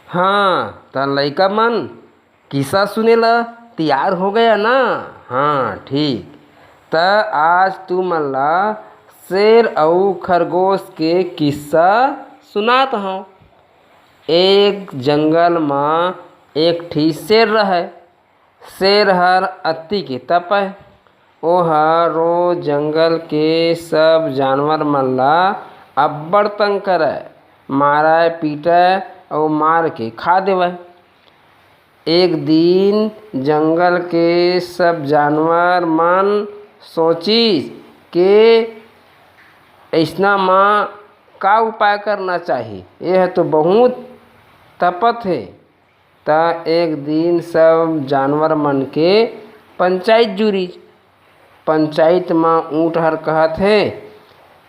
हाँ त लइका मन किस्सा सुनेला तैयार हो गया ना। हाँ ठीक। त आज तू मन ला शेर अउ खरगोश के किस्सा सुनात हूँ। एक जंगल में एक ठी शेर रहे। शेर हर अति के तपय। ओहर रोज जंगल के सब जानवर मन ला अब्बड़ तंग करय, मारय पीटय अउ मार के खा देवय। एक दिन जंगल के सब जानवर मन सोचिस के ऐसना में का उपाय करना चाही, यह तो बहुत तपत है। त एक दिन सब जानवर मन के पंचायत जुरी। पंचायत में ऊँट हर कहत है,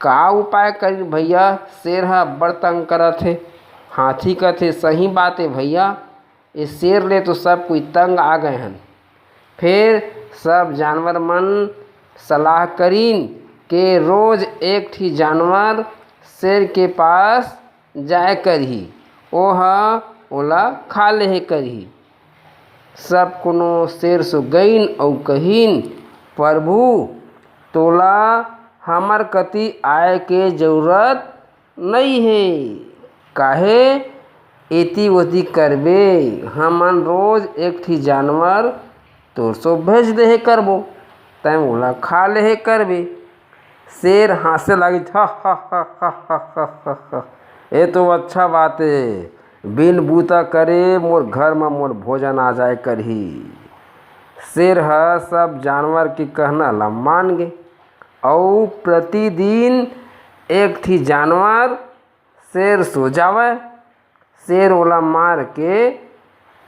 का उपाय करी भैया, शेर ह अब्बड़ तंग करत है। हाथी कहते सही बात है भैया, इस शेर ले तो सब कोई तंग आ गए हैं। फिर सब जानवर मन सलाह करीन के रोज एक ठी जानवर शेर के पास जाए करही, ओला खा लेहे करही। सब कोनो शेर सो गईन और कहीन, प्रभु तोला हमर कति आए के जरूरत नहीं है, काहे एती ओती करबे, हमन रोज एक ठी जानवर तोर सो भेज देहे करबो, तै ओला खा लेहे करबे। शेर हंसे लगी, हा हा हा हा हा हा हा, ये तो अच्छा बात है, बिन बूता करे मोर घर में मोर भोजन आ जाए करही। शेर ह सब जानवर के कहना ला मान गे और प्रतिदिन एक ठी जानवर शेर सो जावय, शेर ओला मार के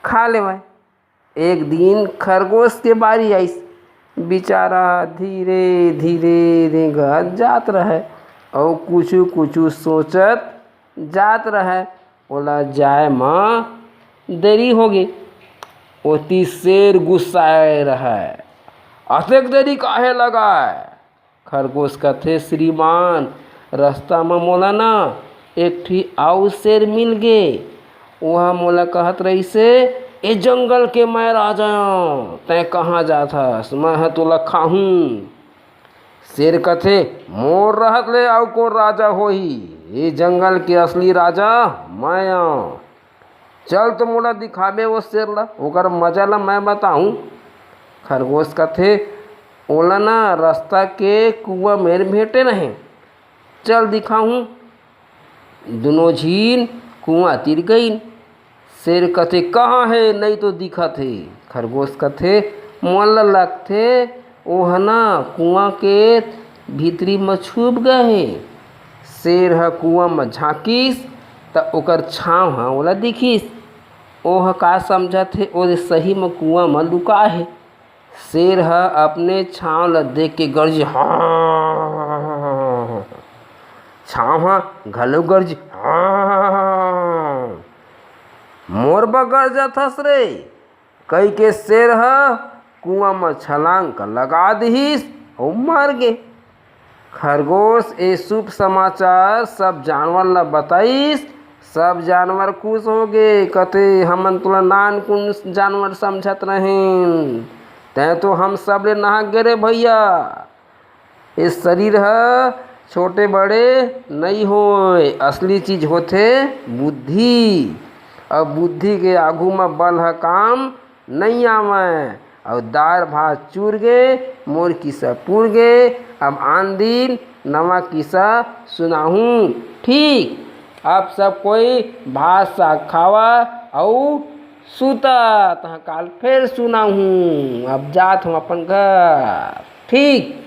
खा लेवय। एक दिन खरगोश के बारी आइस। बेचारा धीरे धीरे रेंगत जात रहे और कुछु कुछु सोचत जात रहे। ओला जाए में देरी होगे। ओती शेर गुस्साए रहे, अतेक देरी काहे लगाए। खरगोश कथे, श्रीमान रास्ता में मोला ना एक ठी आउ शेर मिल गे, वह मोला कहत रहिसे ए जंगल के मैं राजा हूँ, तै कहाँ जात हस, मैं तोला खाहूँ। शेर कथे, मोर रहत ले आउ को राजा होही, ये जंगल के असली राजा मैं हूँ। चल तो मोला दिखाबे वो शेर ला, ओकर मजा ला मैं बताऊँ। खरगोश कथे, ओला ना रास्ता के कुआं में भेटे नहीं, चल दिखाऊँ। दोनों झीन कुआं तीर गईन। शेर कथे, कहाँ है, नहीं तो दिखत है। खरगोश कथे, मोला लगथे ओह ना कुआं के भीतरी में छुप गए। शेर ह कुआं में झाँकिस त ओकर छाँव ह ओला दिखिस। ओह का समझत है, ओ सही में कुआं में लुका है। शेर ह अपने छाँव ला देख के गर्ज, हाँ, छाँव ह घलो गर्ज, हाँ, मोर बगर जथस रे, कई के शेर ह कुआं में छलांग लगा दिहिस और मर गे। खरगोश ए शुभ समाचार सब जानवर ला बताइस। सब जानवर खुश हो गए, कथे हमन तोला नानकुन जानवर समझत रहें, तै तो हम सब ले नाहक गे रे भैया। इस शरीर ह छोटे बड़े नहीं होए, असली चीज होथे बुद्धि। और बुद्धि के आगू में बल ह काम नहीं आवय। और दाल भात चूर गे, मोर किस्सा पूर गे। अब आन दिन नवा किस्सा सुनाहूँ, ठीक। अब सब कोई भात साग खावा और सूता, तहाँ काल फिर सुनाहूँ। अब जात हूँ अपन घर, ठीक।